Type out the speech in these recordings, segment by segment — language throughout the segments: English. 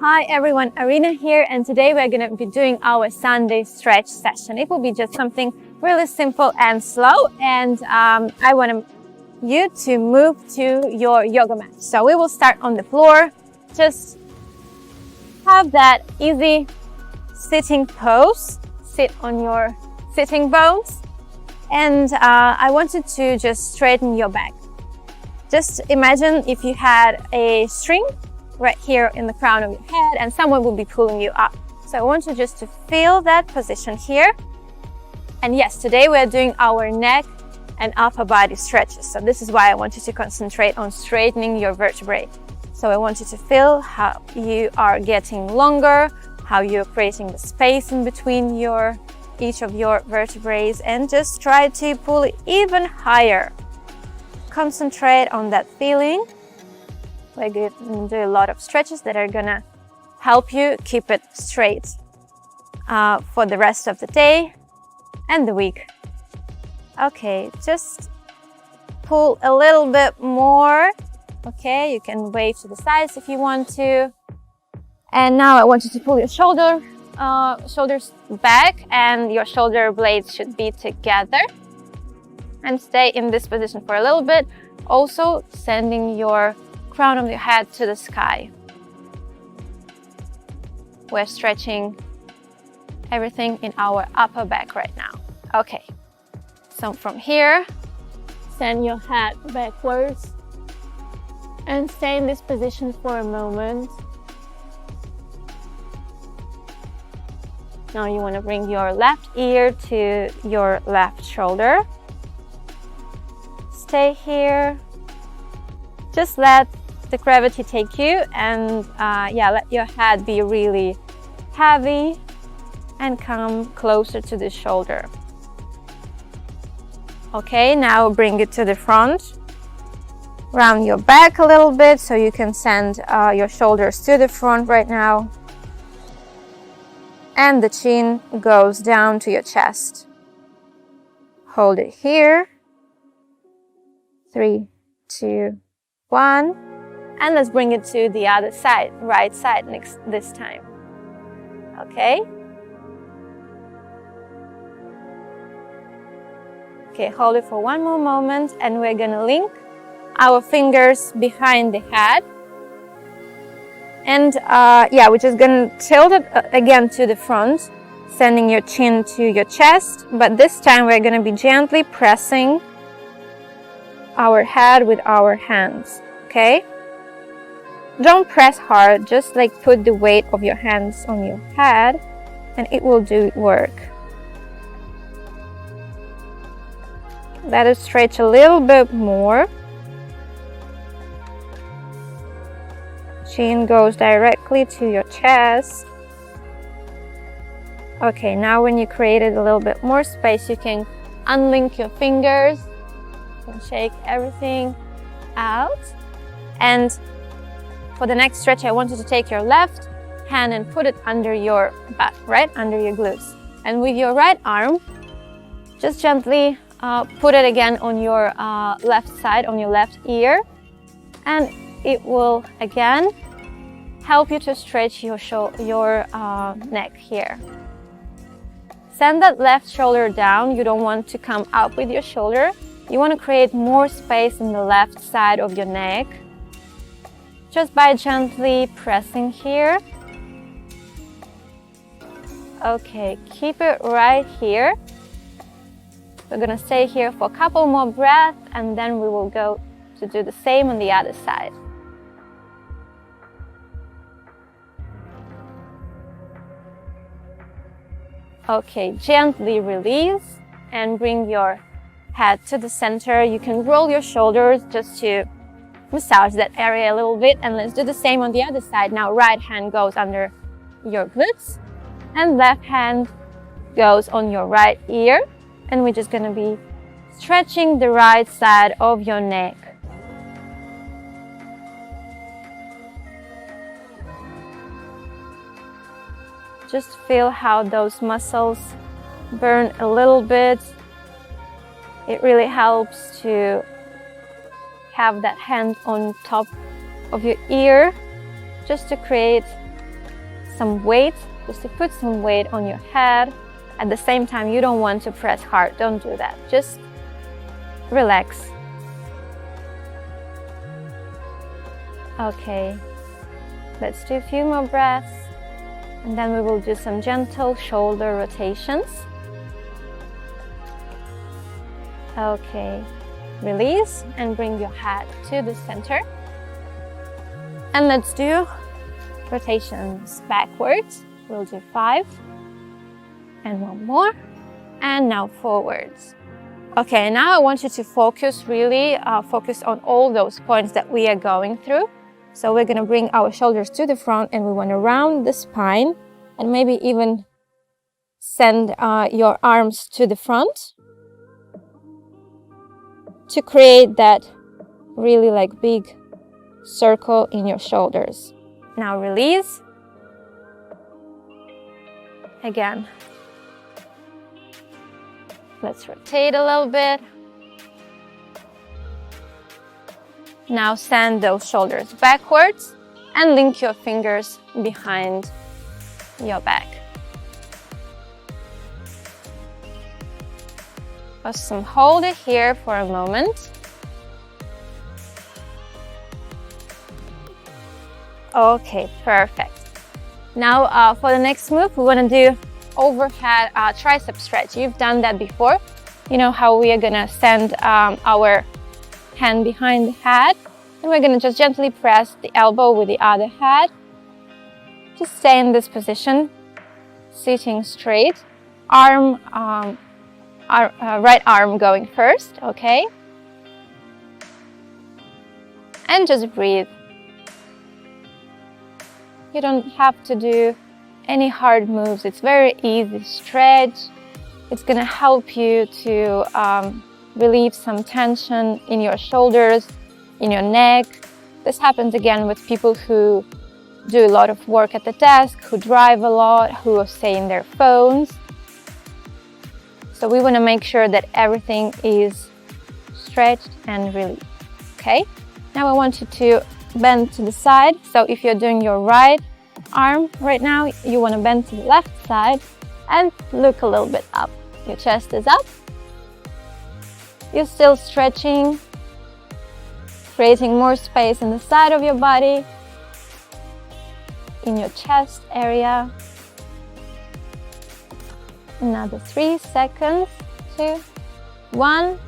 Hi everyone, Arina here, and today we're going to be doing our Sunday stretch session. It will be just something really simple and slow, and I want you to move to your yoga mat. So we will start on the floor. Just have that easy sitting pose. Sit on your sitting bones, and I want you to just straighten your back. Just imagine if you had a string right here in the crown of your head and someone will be pulling you up. So I want you just to feel that position here. And yes, today we're doing our neck and upper body stretches. So this is why I want you to concentrate on straightening your vertebrae. So I want you to feel how you are getting longer, how you're creating the space in between each of your vertebrae, and just try to pull it even higher. Concentrate on that feeling. We're going to do a lot of stretches that are gonna help you keep it straight for the rest of the day and the week. Okay, just pull a little bit more. Okay, you can wave to the sides if you want to. And now I want you to pull your shoulders back, and your shoulder blades should be together. And stay in this position for a little bit. Also, sending your crown of your head to the sky. We're stretching everything in our upper back right now. Okay, so from here, send your head backwards and stay in this position for a moment. Now you want to bring your left ear to your left shoulder. Stay here. Just let the gravity take you, and let your head be really heavy and come closer to the shoulder. Okay, now bring it to the front. Round your back a little bit so you can send your shoulders to the front right now. And the chin goes down to your chest. Hold it here. 3, 2, 1. And let's bring it to the other side, right side this time. Okay? Okay, hold it for one more moment, and we're gonna link our fingers behind the head. And we're just gonna tilt it again to the front, sending your chin to your chest, but this time we're gonna be gently pressing our head with our hands, okay? Don't press hard, just like put the weight of your hands on your head and it will do work. Let it stretch a little bit more. Chin goes directly to your chest. Okay, now when you created a little bit more space, you can unlink your fingers and shake everything out. And for the next stretch, I want you to take your left hand and put it under your butt, right under your glutes. And with your right arm, just gently put it again on your left side, on your left ear. And it will again help you to stretch your neck here. Send that left shoulder down. You don't want to come up with your shoulder. You want to create more space in the left side of your neck. Just by gently pressing here. Okay, keep it right here. We're gonna stay here for a couple more breaths, and then we will go to do the same on the other side. Okay, gently release and bring your head to the center. You can roll your shoulders just to massage that area a little bit, and let's do the same on the other side. Now right hand goes under your glutes and left hand goes on your right ear, and we're just going to be stretching the right side of your neck. Just feel how those muscles burn a little bit. It really helps to have that hand on top of your ear, just to create some weight, just to put some weight on your head. At the same time, you don't want to press hard. Don't do that. Just relax. Okay, let's do a few more breaths, and then we will do some gentle shoulder rotations. Okay, release and bring your head to the center. And let's do rotations backwards. We'll do 5 and 1 more, and now forwards. Okay, now I want you to focus, really focus on all those points that we are going through. So we're going to bring our shoulders to the front, and we want to round the spine, and maybe even send your arms to the front to create that really like big circle in your shoulders. Now release. Again. Let's rotate a little bit. Now send those shoulders backwards and link your fingers behind your back. Awesome. Hold it here for a moment. Okay, perfect. Now for the next move, we want to do overhead tricep stretch. You've done that before. You know how we are going to send our hand behind the head, and we're going to just gently press the elbow with the other hand. Just stay in this position, sitting straight. Right arm going first, okay? And just breathe. You don't have to do any hard moves. It's very easy stretch. It's going to help you to relieve some tension in your shoulders, in your neck. This happens again with people who do a lot of work at the desk, who drive a lot, who are staying their phones. So we want to make sure that everything is stretched and relieved. Okay? Now I want you to bend to the side. So if you're doing your right arm right now, you want to bend to the left side and look a little bit up. Your chest is up. You're still stretching, creating more space in the side of your body, in your chest area. Another 3 seconds, 2, 1,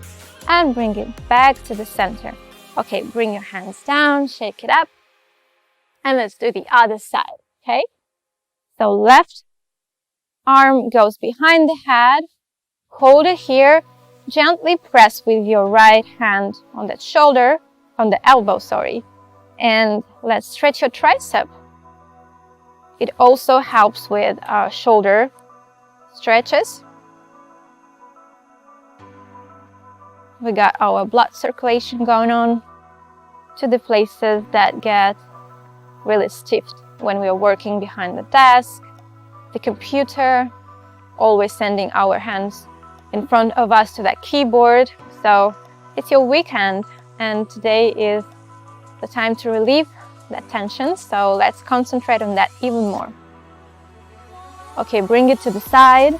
and bring it back to the center. Okay, bring your hands down, shake it up, and let's do the other side, okay? So left arm goes behind the head, hold it here, gently press with your right hand on that shoulder, on the elbow, sorry, and let's stretch your tricep. It also helps with shoulder stretches. We got our blood circulation going on to the places that get really stiff when we are working behind the desk, the computer, always sending our hands in front of us to that keyboard. So it's your weekend, and today is the time to relieve that tension. So let's concentrate on that even more. Okay, bring it to the side.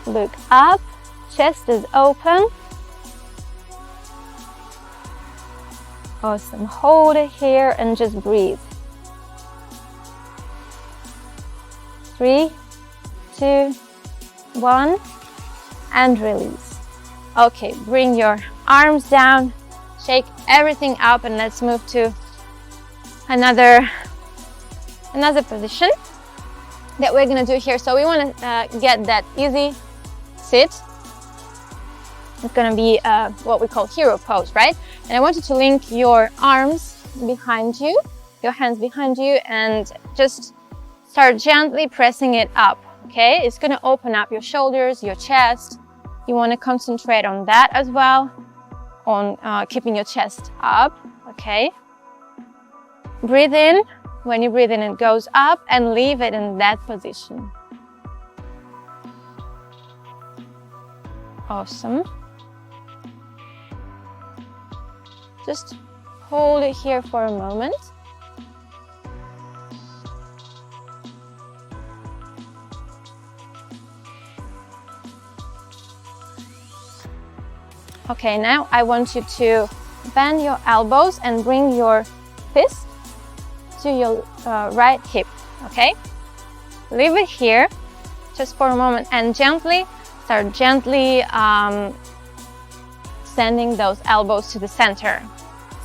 Look up, chest is open. Awesome, hold it here and just breathe. 3, 2, 1, and release. Okay, bring your arms down, shake everything up, and let's move to another position that we're going to do here. So we want to get that easy sit. It's going to be what we call hero pose, right? And I want you to link your arms behind you, your hands behind you, and just start gently pressing it up, okay? It's going to open up your shoulders, your chest. You want to concentrate on that as well, on keeping your chest up, okay? Breathe in. When you breathe in, it goes up, and leave it in that position. Awesome. Just Hold it here for a moment. Okay, now I want you to bend your elbows and bring your fist to your right hip, okay? Leave it here just for a moment and start gently sending those elbows to the center.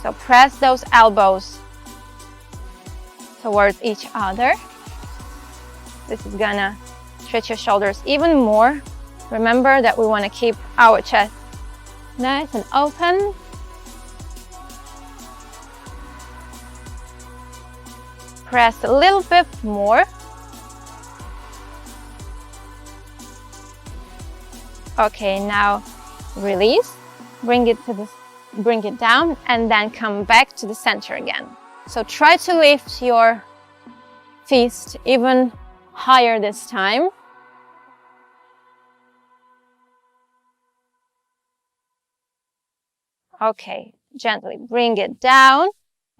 So press those elbows towards each other. This is gonna stretch your shoulders even more. Remember that we want to keep our chest nice and open. Press a little bit more. Okay, now release. Bring it down and then come back to the center again. So try to lift your fist even higher this time. Okay, gently bring it down.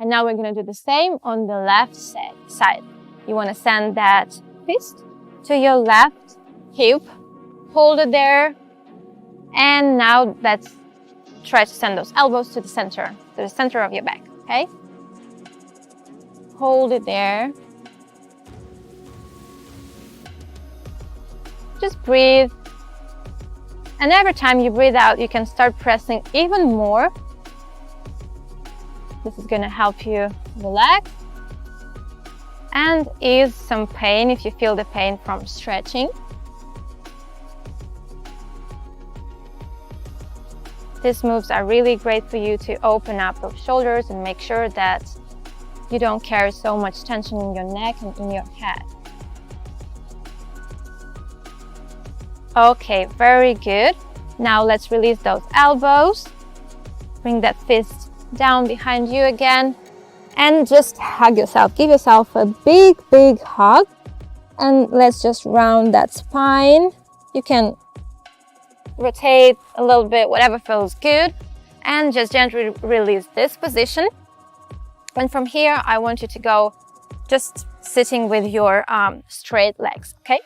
And now we're going to do the same on the left side. You want to send that fist to your left hip. Hold it there. And now let's try to send those elbows to the center of your back, okay? Hold it there. Just breathe. And every time you breathe out, you can start pressing even more. This is going to help you relax and ease some pain if you feel the pain from stretching. These moves are really great for you to open up those shoulders and make sure that you don't carry so much tension in your neck and in your head. Okay, very good. Now let's release those elbows. Bring that fist down behind you again and just hug yourself. Give yourself a big, big hug. And let's just round that spine. You can rotate a little bit, whatever feels good, and just gently release this position. And from here, I want you to go just sitting with your straight legs, okay?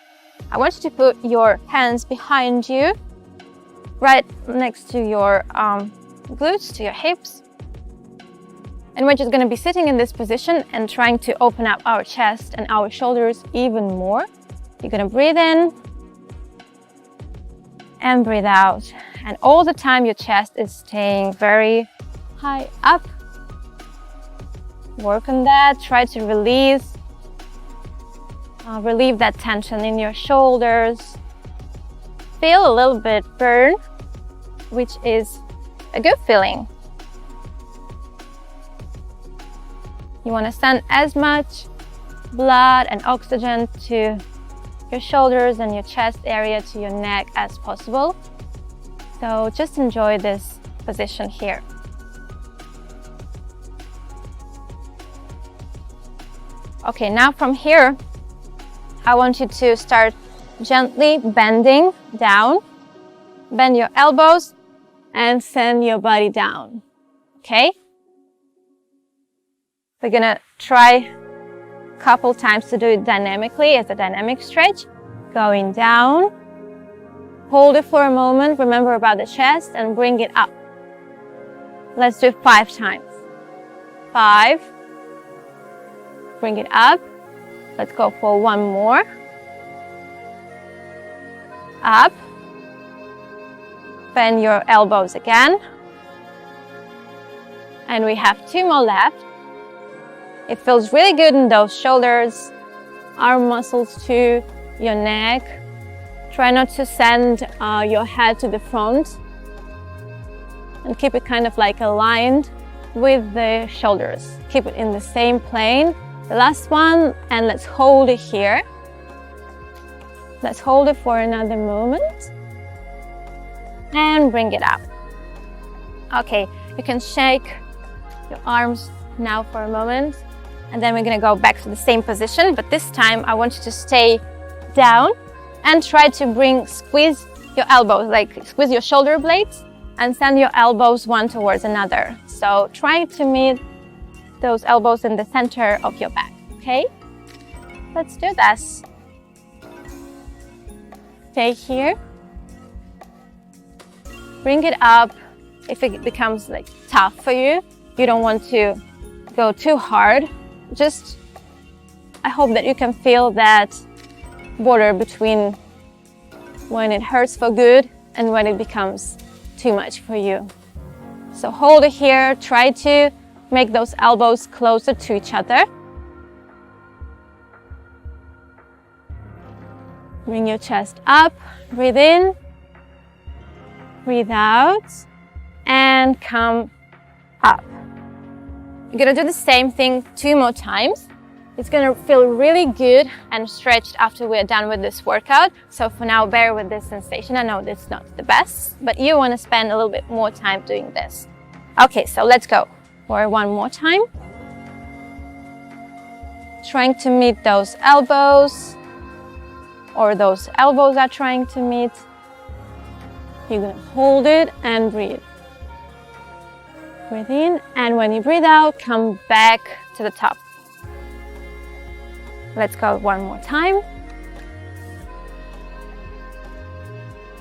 I want you to put your hands behind you, right next to your glutes, to your hips. And we're just going to be sitting in this position and trying to open up our chest and our shoulders even more. You're going to breathe in and breathe out. And all the time your chest is staying very high up. Work on that. Try to relieve that tension in your shoulders. Feel a little bit burn, which is a good feeling. You want to send as much blood and oxygen to your shoulders and your chest area, to your neck as possible. So just enjoy this position here. Okay, now from here, I want you to start gently bending down. Bend your elbows and send your body down. Okay? We're gonna try couple times to do it dynamically as a dynamic stretch. Going down, hold it for a moment, remember about the chest, and bring it up. Let's do 5 times. 5, bring it up. Let's go for 1 more. Up, bend your elbows again, and we have 2 more left. It feels really good in those shoulders, arm muscles too, your neck. Try not to send your head to the front and keep it kind of like aligned with the shoulders. Keep it in the same plane. The last one, and let's hold it here. Let's hold it for another moment and bring it up. Okay, you can shake your arms now for a moment. And then we're going to go back to the same position, but this time I want you to stay down and try to squeeze your elbows, like squeeze your shoulder blades and send your elbows one towards another. So try to meet those elbows in the center of your back, okay? Let's do this. Stay here. Bring it up. If it becomes like tough for you, you don't want to go too hard. I hope that you can feel that border between when it hurts for good and when it becomes too much for you. So hold it here. Try to make those elbows closer to each other. Bring your chest up. Breathe in. Breathe out. And come up. You're gonna do the same thing 2 more times. It's gonna feel really good and stretched after we're done with this workout. So for now, bear with this sensation. I know it's not the best, but you wanna spend a little bit more time doing this. Okay, so let's go for one more time. Trying to meet those elbows, or those elbows are trying to meet. You're gonna hold it and breathe. Breathe in, and when you breathe out, come back to the top. Let's go one more time.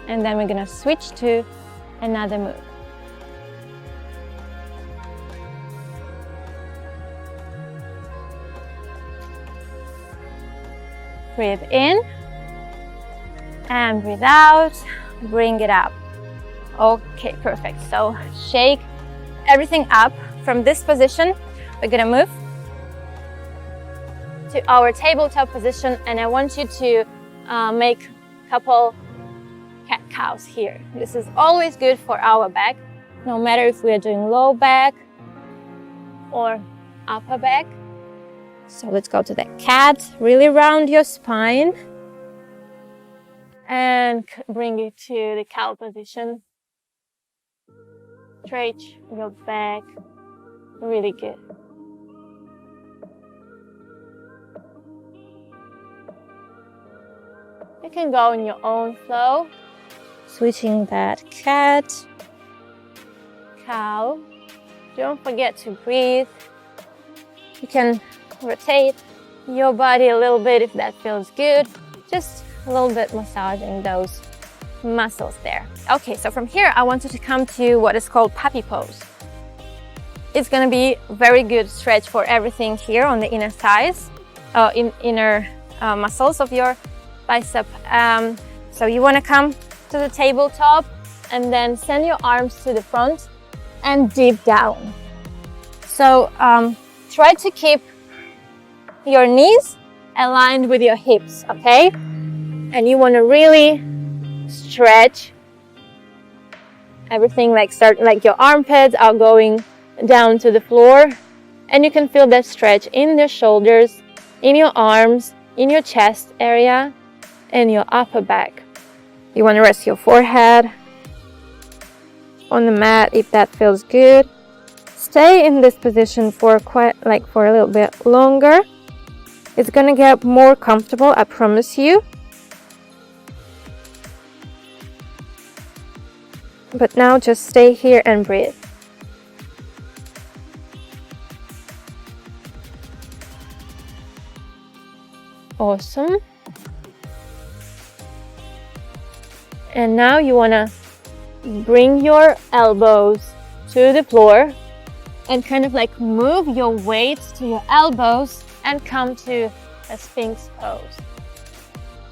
And then we're gonna switch to another move. Breathe in and breathe out. Bring it up. Okay, perfect. So shake everything up. From this position, we're gonna move to our tabletop position, and I want you to make a couple cat-cows here. This is always good for our back, no matter if we are doing low back or upper back. So let's go to that cat. Really round your spine and bring it to the cow position. Stretch your back. Really good. You can go in your own flow, switching that cat, cow. Don't forget to breathe. You can rotate your body a little bit if that feels good. Just a little bit massaging those muscles there. Okay, so from here I want you to come to what is called puppy pose. It's going to be a very good stretch for everything here on the inner thighs, inner muscles of your bicep. So you want to come to the tabletop and then send your arms to the front and deep down. So try to keep your knees aligned with your hips, okay? And you want to really stretch everything, like your armpits are going down to the floor, and you can feel that stretch in the shoulders, in your arms, in your chest area, and your upper back. You want to rest your forehead on the mat if that feels good. Stay in this position for for a little bit longer. It's gonna get more comfortable, I promise you. But now just stay here and breathe. Awesome. And now you want to bring your elbows to the floor and kind of like move your weight to your elbows and come to a Sphinx pose.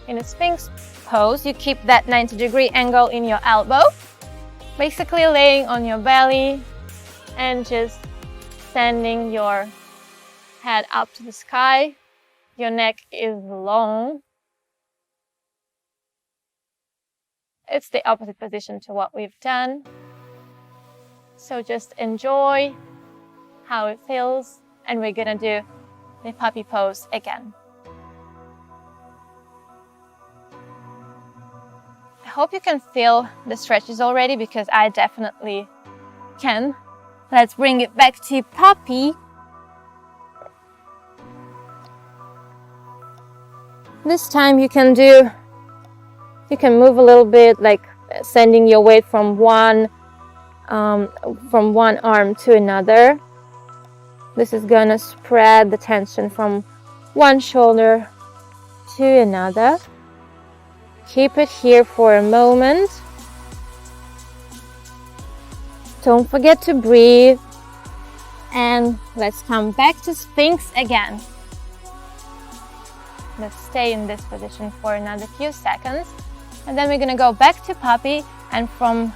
In a Sphinx pose, you keep that 90-degree angle in your elbow, basically laying on your belly and just sending your head up to the sky. Your neck is long. It's the opposite position to what we've done. So just enjoy how it feels, and we're gonna do the puppy pose again. I hope you can feel the stretches already, because I definitely can. Let's bring it back to puppy. This time you can move a little bit, like sending your weight from one from one arm to another. This is gonna spread the tension from one shoulder to another. Keep it here for a moment. Don't forget to breathe. And let's come back to Sphinx again. Let's stay in this position for another few seconds. And then we're gonna go back to puppy, and from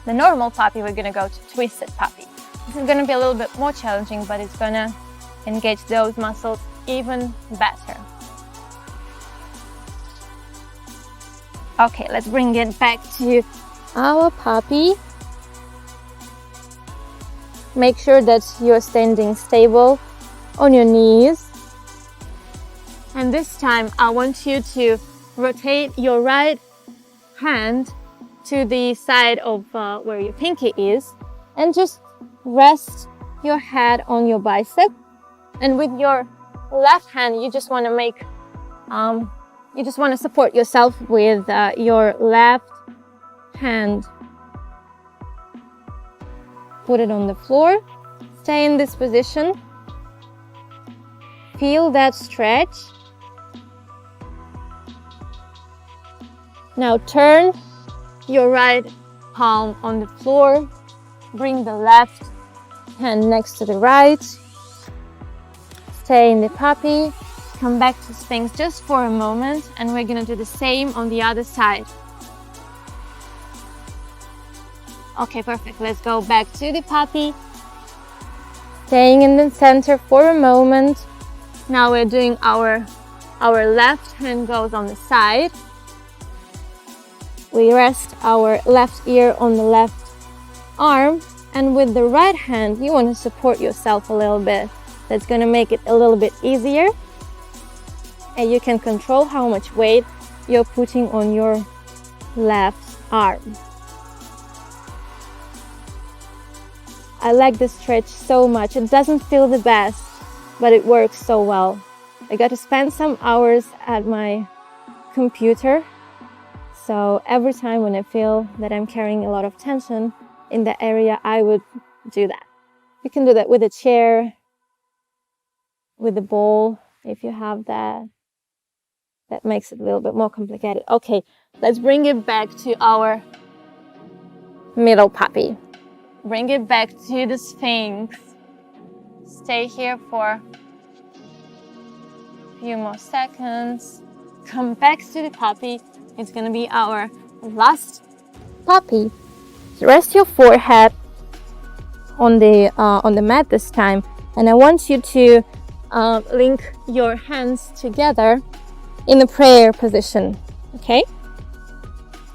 the normal puppy, we're gonna go to twisted puppy. This is gonna be a little bit more challenging, but it's gonna engage those muscles even better. Okay, let's bring it back to our puppy. Make sure that you're standing stable on your knees. And this time, I want you to rotate your right hand to the side of where your pinky is, and just rest your head on your bicep. And with your left hand, you just want to make you just want to support yourself with your left hand. Put it on the floor. Stay in this position. Feel that stretch. Now turn your right palm on the floor. Bring the left hand next to the right. Stay in the puppy. Come back to Sphinx just for a moment, and we're gonna do the same on the other side. Okay, perfect. Let's go back to the puppy. Staying in the center for a moment. Now we're doing our left hand goes on the side. We rest our left ear on the left arm, and with the right hand, you want to support yourself a little bit. That's going to make it a little bit easier. And you can control how much weight you're putting on your left arm. I like this stretch so much. It doesn't feel the best, but it works so well. I got to spend some hours at my computer. So every time when I feel that I'm carrying a lot of tension in the area, I would do that. You can do that with a chair, with a bowl, if you have that. That makes it a little bit more complicated. Okay, let's bring it back to our middle puppy. Bring it back to the Sphinx. Stay here for a few more seconds. Come back to the puppy. It's gonna be our last puppy. Rest your forehead on the mat this time, and I want you to link your hands together in a prayer position. Okay?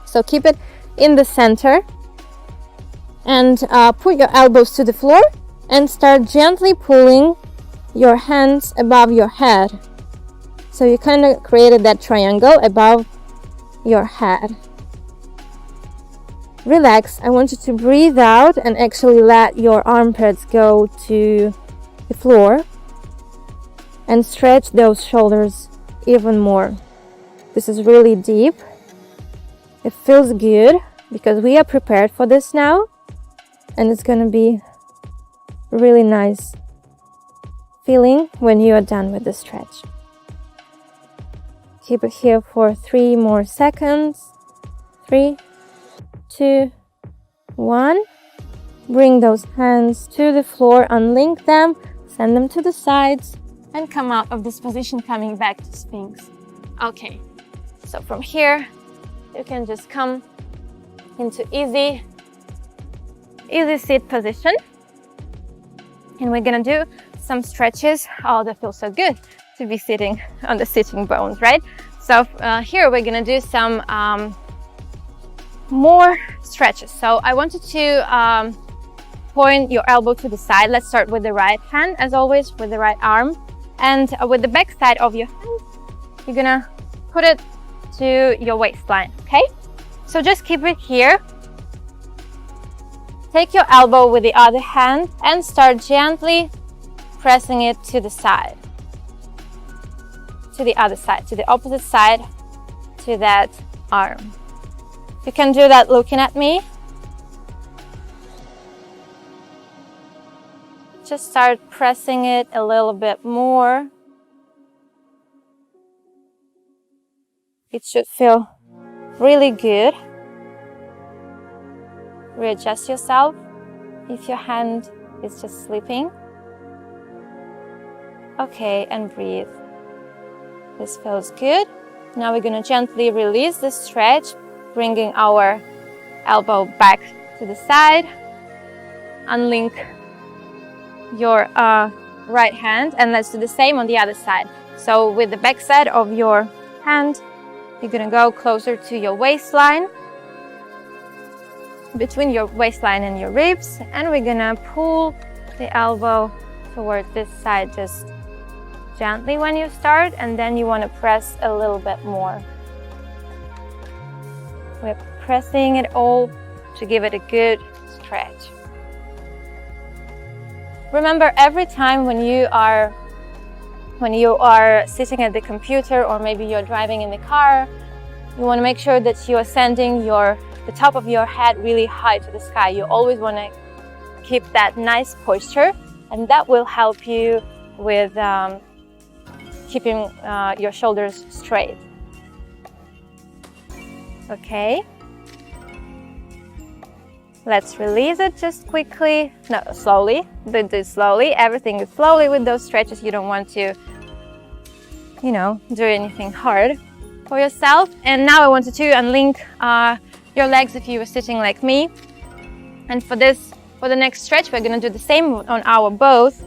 So keep it in the center, and put your elbows to the floor and start gently pulling your hands above your head. So you kind of created that triangle above your head. Relax. I want you to breathe out and actually let your armpits go to the floor and stretch those shoulders even more. This is really deep. It feels good because we are prepared for this now, and it's going to be really nice feeling when you are done with the stretch. Keep it here for 3 more seconds. 3, 2, 1. Bring those hands to the floor, unlink them, send them to the sides, and come out of this position, coming back to Sphinx. Okay, so from here, you can just come into easy sit position. And we're gonna do some stretches. Oh, that feels so good to be sitting on the sitting bones, right? So here we're gonna do some more stretches. So I want you to point your elbow to the side. Let's start with the right hand, as always, with the right arm. And with the back side of your hand, you're gonna put it to your waistline, okay? So just keep it here. Take your elbow with the other hand and start gently pressing it to the side. To the other side, to the opposite side, to that arm. You can do that looking at me. just start pressing it a little bit more. It should feel really good. Readjust yourself if your hand is just slipping. Okay, and breathe. This feels good. Now we're going to gently release the stretch, bringing our elbow back to the side. Unlink your right hand, and let's do the same on the other side. So with the back side of your hand, you're going to go closer to your waistline, between your waistline and your ribs, and we're going to pull the elbow towards this side just gently when you start, and then you want to press a little bit more. We're pressing it all to give it a good stretch. Remember, every time when you are sitting at the computer, or maybe you're driving in the car, you want to make sure that you are sending the top of your head really high to the sky. You always want to keep that nice posture, and that will help you with keeping your shoulders straight. Okay. Let's release it just quickly. No, slowly. Do it slowly. Everything is slowly with those stretches. You don't want to, do anything hard for yourself. And now I want you to unlink your legs if you were sitting like me. And for the next stretch, we're going to do the same on our both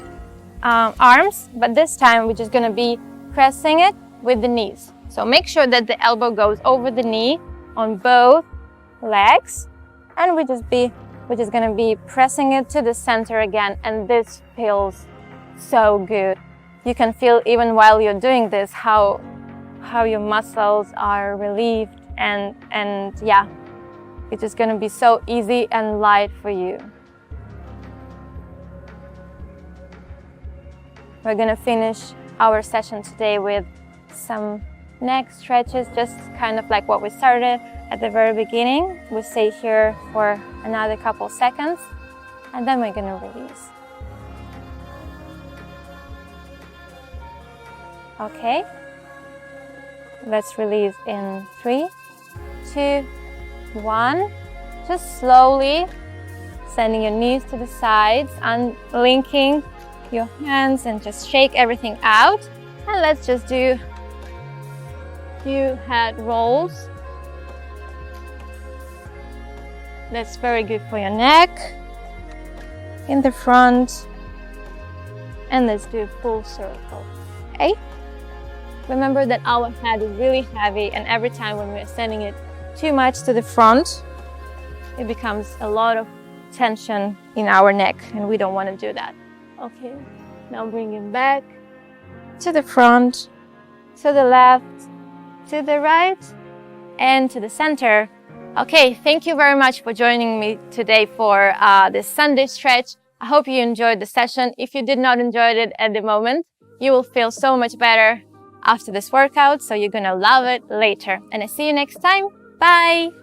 arms, but this time we're just going to be pressing it with the knees. So make sure that the elbow goes over the knee on both legs. And we're just going to be pressing it to the center again, and this feels so good. You can feel even while you're doing this how your muscles are relieved, and yeah, it's just going to be so easy and light for you. We're going to finish our session today with some neck stretches, just kind of like what we started at the very beginning. We'll stay here for another couple seconds, and then we're going to release. Okay, let's release in 3, 2, 1. Just slowly sending your knees to the sides, unlinking your hands, and just shake everything out. And let's just do few head rolls. That's very good for your neck, in the front, and let's do a full circle. Okay? Remember that our head is really heavy, and every time when we're sending it too much to the front, it becomes a lot of tension in our neck, and we don't want to do that. Okay, now bring it back to the front, to the left, to the right, and to the center. Okay, thank you very much for joining me today for this Sunday stretch. I hope you enjoyed the session. If you did not enjoy it at the moment, you will feel so much better after this workout, so you're gonna love it later. And I see you next time. Bye!